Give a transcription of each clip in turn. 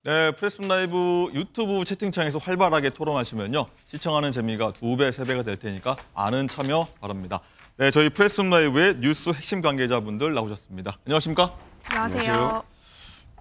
네, 프레스룸 라이브 유튜브 채팅창에서 활발하게 토론하시면요. 시청하는 재미가 2배, 3배가 될 테니까 많은 참여 바랍니다. 네, 저희 프레스룸 라이브의 뉴스 핵심 관계자분들 나오셨습니다. 안녕하십니까? 안녕하세요.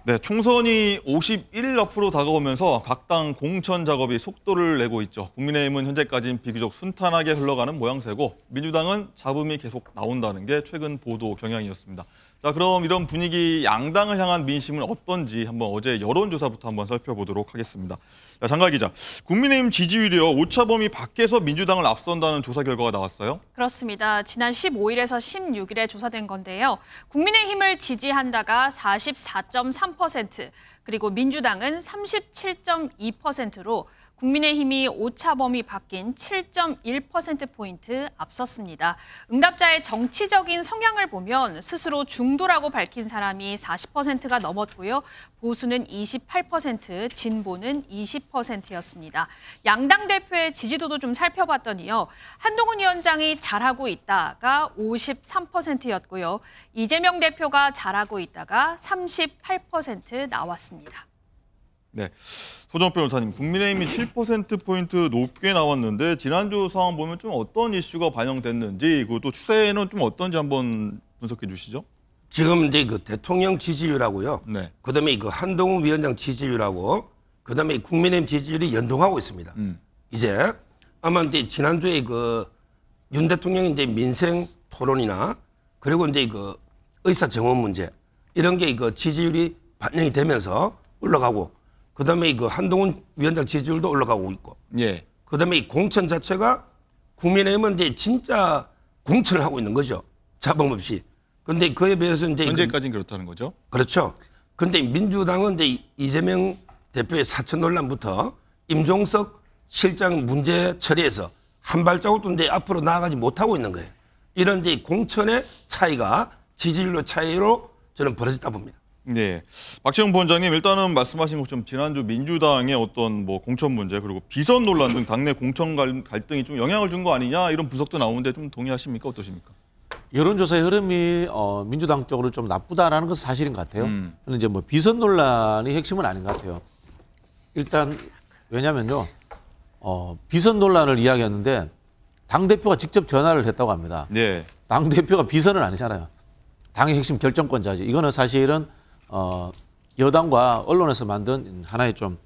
네, 총선이 51일 앞으로 다가오면서 각 당 공천 작업이 속도를 내고 있죠. 국민의힘은 현재까지는 비교적 순탄하게 흘러가는 모양새고 민주당은 잡음이 계속 나온다는 게 최근 보도 경향이었습니다. 자, 그럼 이런 분위기 양당을 향한 민심은 어떤지 한번 어제 여론조사부터 한번 살펴보도록 하겠습니다. 자, 장가 기자, 국민의힘 지지율이요. 오차범위 밖에서 민주당을 앞선다는 조사 결과가 나왔어요? 그렇습니다. 지난 15일에서 16일에 조사된 건데요. 국민의힘을 지지한다가 44.3%, 그리고 민주당은 37.2%로 국민의힘이 오차범위 바뀐 7.1%포인트 앞섰습니다. 응답자의 정치적인 성향을 보면 스스로 중도라고 밝힌 사람이 40%가 넘었고요. 보수는 28%, 진보는 20%였습니다. 양당 대표의 지지도도 좀 살펴봤더니요. 한동훈 위원장이 잘하고 있다가 53%였고요. 이재명 대표가 잘하고 있다가 38% 나왔습니다. 네, 소정 변호사님, 국민의힘이 7%포인트 높게 나왔는데 지난주 상황 보면 좀 어떤 이슈가 반영됐는지 그리고 또 추세는 좀 어떤지 한번 분석해 주시죠. 지금 이제 그 대통령 지지율하고요. 네. 그다음에 그 한동훈 위원장 지지율하고 그다음에 국민의힘 지지율이 연동하고 있습니다. 이제 아마 이제 지난주에 그 윤 대통령이 이제 민생 토론이나 그리고 이제 그 의사 정원 문제 이런 게 그 지지율이 반영이 되면서 올라가고 그다음에 그 한동훈 위원장 지지율도 올라가고 있고, 예. 그다음에 이 공천 자체가 국민의힘은 이제 진짜 공천을 하고 있는 거죠. 자본 없이. 그런데 그에 비해서 이제 현재까지는 그렇다는 거죠. 그렇죠. 그런데 민주당은 이제 이재명 대표의 사천 논란부터 임종석 실장 문제 처리해서 한 발자국도 이제 앞으로 나아가지 못하고 있는 거예요. 이런 이제 공천의 차이가 지지율로 차이로 저는 벌어졌다 봅니다. 네, 박지원 부원장님, 일단은 말씀하신 것처럼 지난주 민주당의 어떤 뭐 공천 문제 그리고 비선 논란 등 당내 공천 갈등이 좀 영향을 준 거 아니냐 이런 분석도 나오는데 좀 동의하십니까? 어떠십니까? 여론조사의 흐름이 민주당 쪽으로 좀 나쁘다라는 것은 사실인 것 같아요. 그런데 이제 뭐 비선 논란이 핵심은 아닌 것 같아요. 일단 왜냐면요, 비선 논란을 이야기했는데 당 대표가 직접 전화를 했다고 합니다. 네. 당 대표가 비선은 아니잖아요. 당의 핵심 결정권자지. 이거는 사실은 여당과 언론에서 만든 하나의 좀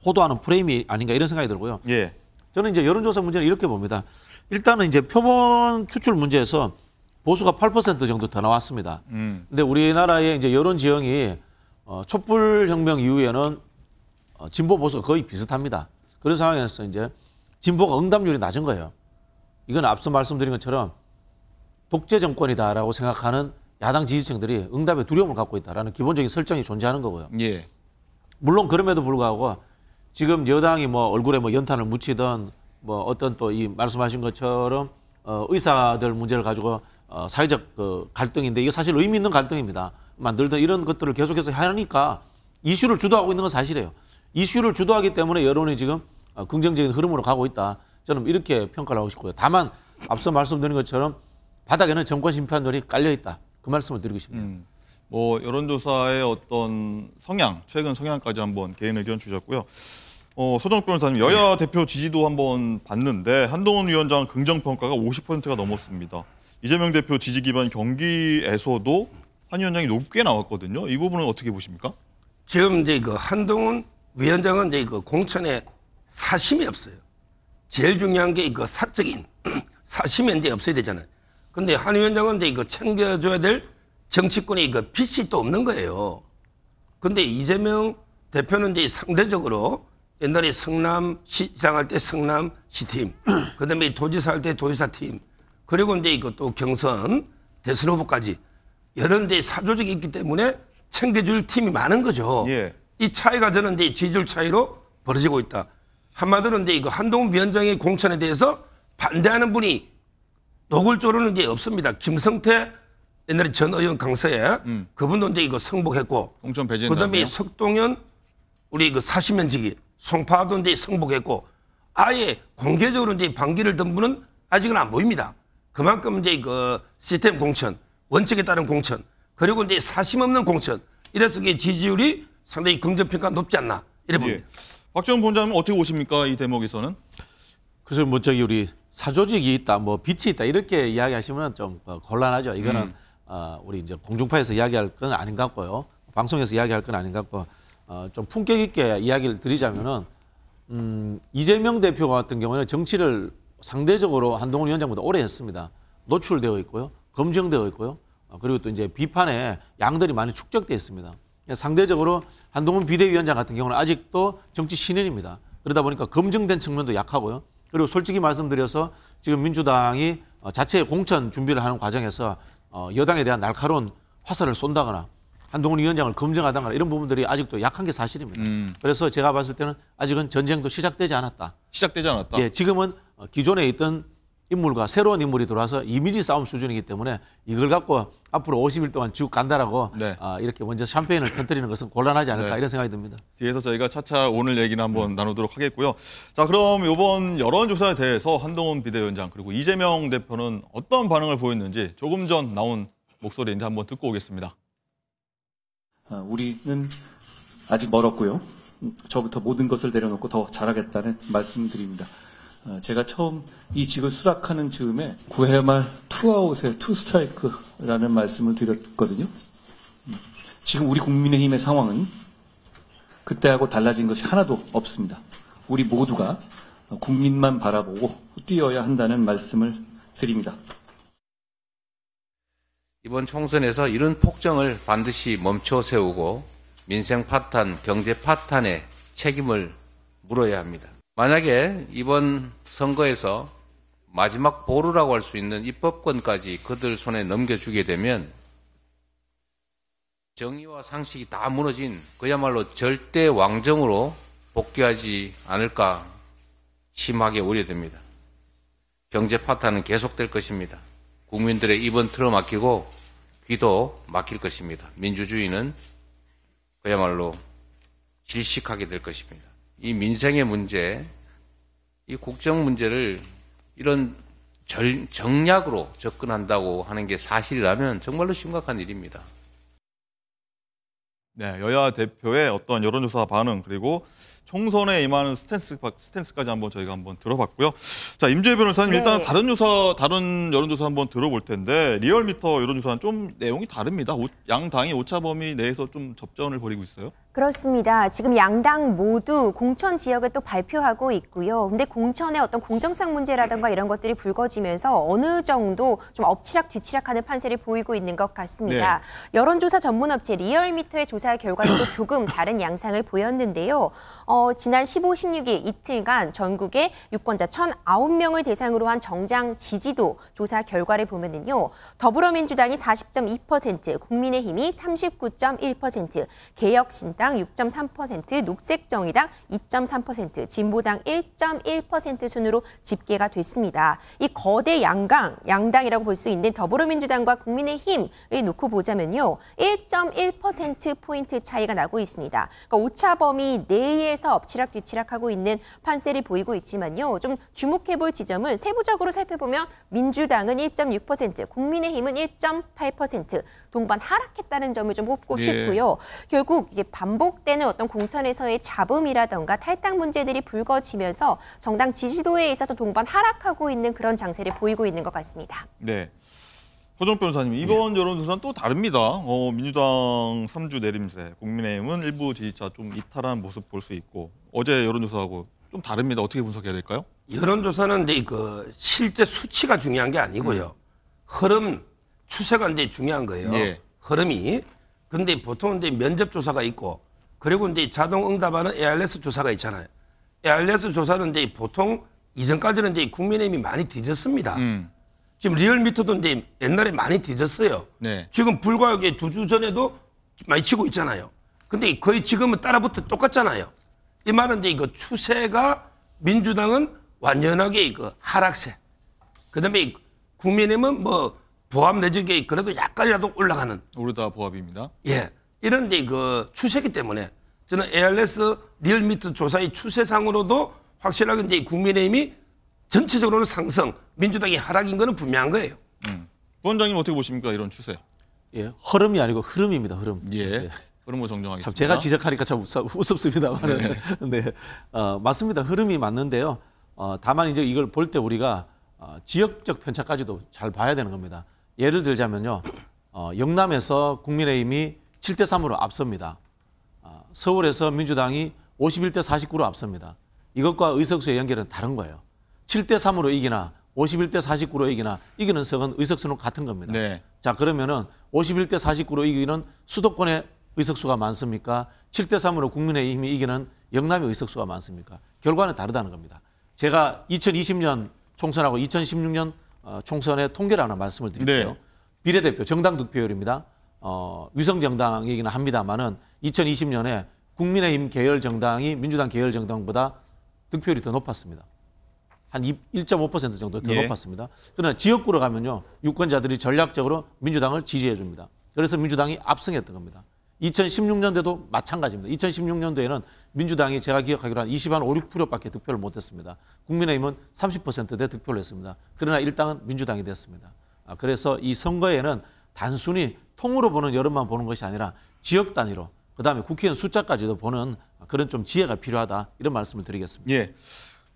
호도하는 프레임이 아닌가 이런 생각이 들고요. 예. 저는 이제 여론조사 문제는 이렇게 봅니다. 일단은 이제 표본 추출 문제에서 보수가 8% 정도 더 나왔습니다. 근데 우리나라의 이제 여론 지형이 촛불혁명 이후에는 진보 보수가 거의 비슷합니다. 그런 상황에서 이제 진보가 응답률이 낮은 거예요. 이건 앞서 말씀드린 것처럼 독재 정권이다라고 생각하는 야당 지지층들이 응답에 두려움을 갖고 있다라는 기본적인 설정이 존재하는 거고요. 예. 물론 그럼에도 불구하고 지금 여당이 뭐 얼굴에 뭐 연탄을 묻히던 뭐 어떤 또 이 말씀하신 것처럼 의사들 문제를 가지고 사회적 그 갈등인데 이게 사실 의미 있는 갈등입니다. 만들던 이런 것들을 계속해서 하니까 이슈를 주도하고 있는 건 사실이에요. 이슈를 주도하기 때문에 여론이 지금 긍정적인 흐름으로 가고 있다. 저는 이렇게 평가를 하고 싶고요. 다만 앞서 말씀드린 것처럼 바닥에는 정권 심판론이 깔려 있다. 그 말씀을 드리고 싶네요. 뭐 여론조사의 어떤 성향, 최근 성향까지 한번 개인 의견 주셨고요. 소정욱 변호사님, 여야 대표 지지도 한번 봤는데 한동훈 위원장 긍정평가가 50%가 넘었습니다. 이재명 대표 지지 기반 경기에서도 한 위원장이 높게 나왔거든요. 이 부분은 어떻게 보십니까? 지금 이제 그 한동훈 위원장은 이제 그 공천에 사심이 없어요. 제일 중요한 게 그 사적인 사심이 이제 없어야 되잖아요. 근데 한 위원장은 이제 이거 챙겨줘야 될 정치권의 그 빚이 또 없는 거예요. 근데 이재명 대표는 이제 상대적으로 옛날에 성남시장 할 때 성남시팀, 그 다음에 도지사 할 때 도지사팀, 그리고 이제 이거 또 경선 대선 후보까지 여러 이제 사조직이 있기 때문에 챙겨줄 팀이 많은 거죠. 예. 이 차이가 저는 이제 지지율 차이로 벌어지고 있다. 한마디로 이제 이거 한동훈 위원장의 공천에 대해서 반대하는 분이 노골적으로는 이제 없습니다. 김성태 옛날에 전 의원 강서에 그분도 이제 이거 성복했고, 공천 배제했나요? 그다음에 석동현 우리 그 40년지기 송파도 이제 성복했고, 아예 공개적으로 이제 반기를 든 분은 아직은 안 보입니다. 그만큼 이제 그 시스템 공천, 원칙에 따른 공천, 그리고 이제 사심 없는 공천, 이래서 그 지지율이 상당히 긍정평가 높지 않나 이래 봅니다. 예. 박지원 본자님 어떻게 보십니까? 이 대목에서는? 그래서 뭐 저기 우리 사조직이 있다, 뭐 빛이 있다 이렇게 이야기하시면 좀 곤란하죠. 이거는 우리 이제 공중파에서 이야기할 건 아닌 것 같고요. 방송에서 이야기할 건 아닌 것 같고 좀 품격 있게 이야기를 드리자면은 이재명 대표 같은 경우는 정치를 상대적으로 한동훈 위원장보다 오래 했습니다. 노출되어 있고요, 검증되어 있고요. 그리고 또 이제 비판에 양들이 많이 축적되어 있습니다. 상대적으로 한동훈 비대위원장 같은 경우는 아직도 정치 신인입니다. 그러다 보니까 검증된 측면도 약하고요. 그리고 솔직히 말씀드려서 지금 민주당이 자체 공천 준비를 하는 과정에서 여당에 대한 날카로운 화살을 쏜다거나 한동훈 위원장을 검증하다거나 이런 부분들이 아직도 약한 게 사실입니다. 그래서 제가 봤을 때는 아직은 전쟁도 시작되지 않았다. 시작되지 않았다. 예, 지금은 기존에 있던 인물과 새로운 인물이 들어와서 이미지 싸움 수준이기 때문에 이걸 갖고 앞으로 50일 동안 쭉 간다라고 네. 이렇게 먼저 샴페인을 터뜨리는 것은 곤란하지 않을까 네. 이런 생각이 듭니다. 뒤에서 저희가 차차 오늘 얘기는 한번 나누도록 하겠고요. 자, 그럼 이번 여론조사에 대해서 한동훈 비대위원장 그리고 이재명 대표는 어떤 반응을 보였는지 조금 전 나온 목소리인데 한번 듣고 오겠습니다. 우리는 아직 멀었고요. 저부터 모든 것을 내려놓고 더 잘하겠다는 말씀드립니다. 제가 처음 이 직을 수락하는 즈음에 9회 말 투아웃에 투스트라이크라는 말씀을 드렸거든요. 지금 우리 국민의힘의 상황은 그때하고 달라진 것이 하나도 없습니다. 우리 모두가 국민만 바라보고 뛰어야 한다는 말씀을 드립니다. 이번 총선에서 이런 폭정을 반드시 멈춰 세우고 민생 파탄, 경제 파탄의 책임을 물어야 합니다. 만약에 이번 선거에서 마지막 보루라고 할 수 있는 입법권까지 그들 손에 넘겨주게 되면 정의와 상식이 다 무너진 그야말로 절대 왕정으로 복귀하지 않을까 심하게 우려됩니다. 경제 파탄은 계속될 것입니다. 국민들의 입은 틀어막히고 귀도 막힐 것입니다. 민주주의는 그야말로 질식하게 될 것입니다. 이 민생의 문제, 이 국정 문제를 이런 정략으로 접근한다고 하는 게 사실이라면 정말로 심각한 일입니다. 네, 여야 대표의 어떤 여론조사 반응 그리고 총선에 임하는 스탠스까지 저희가 한번 들어봤고요. 자, 임주혜 변호사님 네. 일단 다른 여론조사 한번 들어볼 텐데 리얼미터 여론조사는 좀 내용이 다릅니다. 양 당이 오차범위 내에서 좀 접전을 벌이고 있어요. 그렇습니다. 지금 양당 모두 공천 지역을 또 발표하고 있고요. 근데 공천의 어떤 공정성 문제라든가 이런 것들이 불거지면서 어느 정도 좀 엎치락뒤치락하는 판세를 보이고 있는 것 같습니다. 네. 여론조사 전문업체 리얼미터의 조사 결과도 조금 다른 양상을 보였는데요. 지난 15, 16일 이틀간 전국의 유권자 1,009명을 대상으로 한 정당 지지도 조사 결과를 보면은요. 더불어민주당이 40.2%, 국민의힘이 39.1%, 개혁신당 6.3%, 녹색정의당 2.3%, 진보당 1.1% 순으로 집계가 됐습니다. 이 거대 양당이라고 볼 수 있는 더불어민주당과 국민의힘을 놓고 보자면요. 1.1%포인트 차이가 나고 있습니다. 그러니까 오차범위 내에서 엎치락뒤치락하고 있는 판세를 보이고 있지만요. 좀 주목해볼 지점은 세부적으로 살펴보면 민주당은 1.6%, 국민의힘은 1.8%, 동반 하락했다는 점을 좀 꼽고 싶고요. 결국 이제 반복되는 어떤 공천에서의 잡음이라던가 탈당 문제들이 불거지면서 정당 지지도에 있어서 동반 하락하고 있는 그런 장세를 보이고 있는 것 같습니다. 네. 허정 변호사님, 이번 여론조사는 또 다릅니다. 민주당 3주 내림세, 국민의힘은 일부 지지자 좀 이탈하는 모습 볼 수 있고 어제 여론조사하고 좀 다릅니다. 어떻게 분석해야 될까요? 여론조사는 이제 실제 수치가 중요한 게 아니고요. 흐름, 추세가 이제 중요한 거예요. 예. 흐름이. 근데 보통 이제 면접 조사가 있고 그리고 이제 자동 응답하는 ARS 조사가 있잖아요. ARS 조사는 이제 보통 이전까지는 이제 국민의힘이 많이 뒤졌습니다. 지금 리얼미터도 이제 옛날에 많이 뒤졌어요. 네. 지금 불과 2주 전에도 많이 치고 있잖아요. 근데 거의 지금은 따라붙어 똑같잖아요. 이 말은 이제 이거 추세가 민주당은 완연하게 하락세. 그다음에 국민의힘은 뭐 보합 내적에 그래도 약간이라도 올라가는. 오르다 보합입니다. 예. 이런 이제 추세기 때문에 저는 ARS 리얼미터 조사의 추세상으로도 확실하게 이제 국민의힘이 전체적으로는 상승, 민주당이 하락인 거는 분명한 거예요. 부원장님 어떻게 보십니까? 이런 추세. 예, 흐름이 아니고 흐름입니다. 흐름. 예. 흐름을 정정하겠습니다. 참 제가 지적하니까 참 우습습니다만, 네, 맞습니다. 흐름이 맞는데요. 다만 이제 이걸 볼 때 우리가 지역적 편차까지도 잘 봐야 되는 겁니다. 예를 들자면요, 영남에서 국민의힘이 7대3으로 앞섭니다. 서울에서 민주당이 51대 49로 앞섭니다. 이것과 의석수의 연결은 다른 거예요. 7대3으로 이기나 51대 49로 이기나 이기는 석은 의석수는 같은 겁니다. 네. 자, 그러면은 51대 49로 이기는 수도권의 의석수가 많습니까? 7대3으로 국민의힘이 이기는 영남의 의석수가 많습니까? 결과는 다르다는 겁니다. 제가 2020년 총선하고 2016년 총선의 통계를 하나 말씀을 드릴게요. 네. 비례대표 정당 득표율입니다. 위성정당이긴 합니다만은 2020년에 국민의힘 계열 정당이 민주당 계열 정당보다 득표율이 더 높았습니다. 한 1.5% 정도 더 예. 높았습니다. 그러나 지역구로 가면요, 유권자들이 전략적으로 민주당을 지지해 줍니다. 그래서 민주당이 압승했던 겁니다. 2016년도도 마찬가지입니다. 2016년도에는 민주당이 제가 기억하기로 한 20한 5, 6%밖에 득표를 못했습니다. 국민의힘은 30%대 득표를 했습니다. 그러나 일당은 민주당이 됐습니다. 그래서 이 선거에는 단순히 통으로 보는 여론만 보는 것이 아니라 지역 단위로, 그다음에 국회의원 숫자까지도 보는 그런 좀 지혜가 필요하다, 이런 말씀을 드리겠습니다. 예.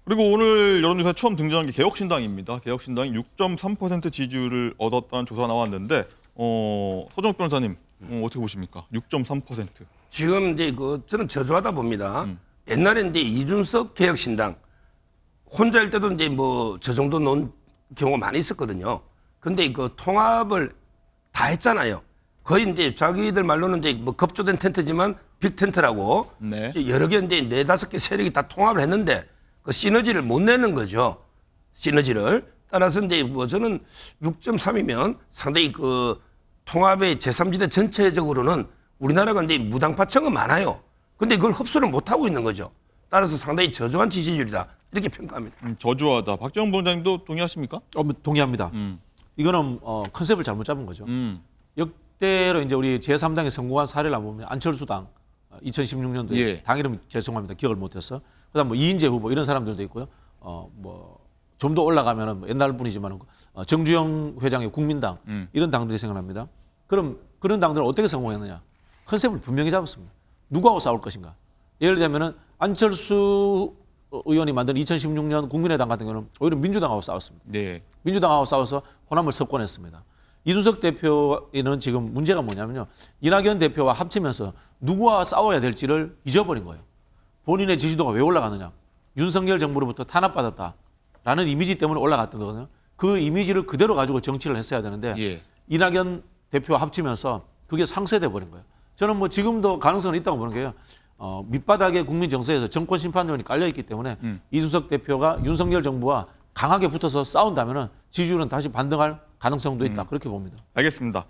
그리고 오늘 여론조사에 처음 등장한 게 개혁신당입니다. 개혁신당이 6.3% 지지율을 얻었다는 조사가 나왔는데 서정욱 변호사님 어떻게 보십니까? 6.3%. 지금 이제 저는 저조하다 봅니다. 옛날에 이제 이준석 개혁신당 혼자일 때도 이제 뭐 저 정도 놓은 경우가 많이 있었거든요. 근데 그 통합을 다 했잖아요. 거의 이제 자기들 말로는 이제 뭐 급조된 텐트지만 빅 텐트라고 네. 여러 개 이제 4-5개 세력이 다 통합을 했는데 그 시너지를 못 내는 거죠. 시너지를. 따라서 이제 뭐 저는 6.3이면 상당히 그 통합의 제3지대 전체적으로는 우리나라가 이제 무당파층은 많아요. 근데 그걸 흡수를 못 하고 있는 거죠. 따라서 상당히 저조한 지지율이다, 이렇게 평가합니다. 저조하다. 박정훈 부원장님도 동의하십니까? 동의합니다. 이거는 컨셉을 잘못 잡은 거죠. 역대로 이제 우리 제3당이 성공한 사례를 보면 안철수당 2016년도에 예. 당 이름 죄송합니다. 기억을 못해서. 그다음 뭐 이인재 후보 이런 사람들도 있고요. 뭐 좀 더 올라가면은 옛날 분이지만 정주영 회장의 국민당 이런 당들이 생각납니다. 그럼 그런 당들은 어떻게 성공했느냐? 컨셉을 분명히 잡았습니다. 누구하고 싸울 것인가? 예를 들자면은 안철수 의원이 만든 2016년 국민의당 같은 경우는 오히려 민주당하고 싸웠습니다. 네. 민주당하고 싸워서 호남을 석권했습니다. 이준석 대표는 지금 문제가 뭐냐면요, 이낙연 대표와 합치면서 누구와 싸워야 될지를 잊어버린 거예요. 본인의 지지도가 왜 올라가느냐? 윤석열 정부로부터 탄압받았다라는 이미지 때문에 올라갔던 거거든요. 그 이미지를 그대로 가지고 정치를 했어야 되는데 예. 이낙연 대표와 합치면서 그게 상쇄돼 버린 거예요. 저는 뭐 지금도 가능성은 있다고 보는 게요. 밑바닥에 국민 정서에서 정권 심판론이 깔려 있기 때문에 이준석 대표가 윤석열 정부와 강하게 붙어서 싸운다면은 지지율은 다시 반등할 가능성도 있다, 그렇게 봅니다. 알겠습니다.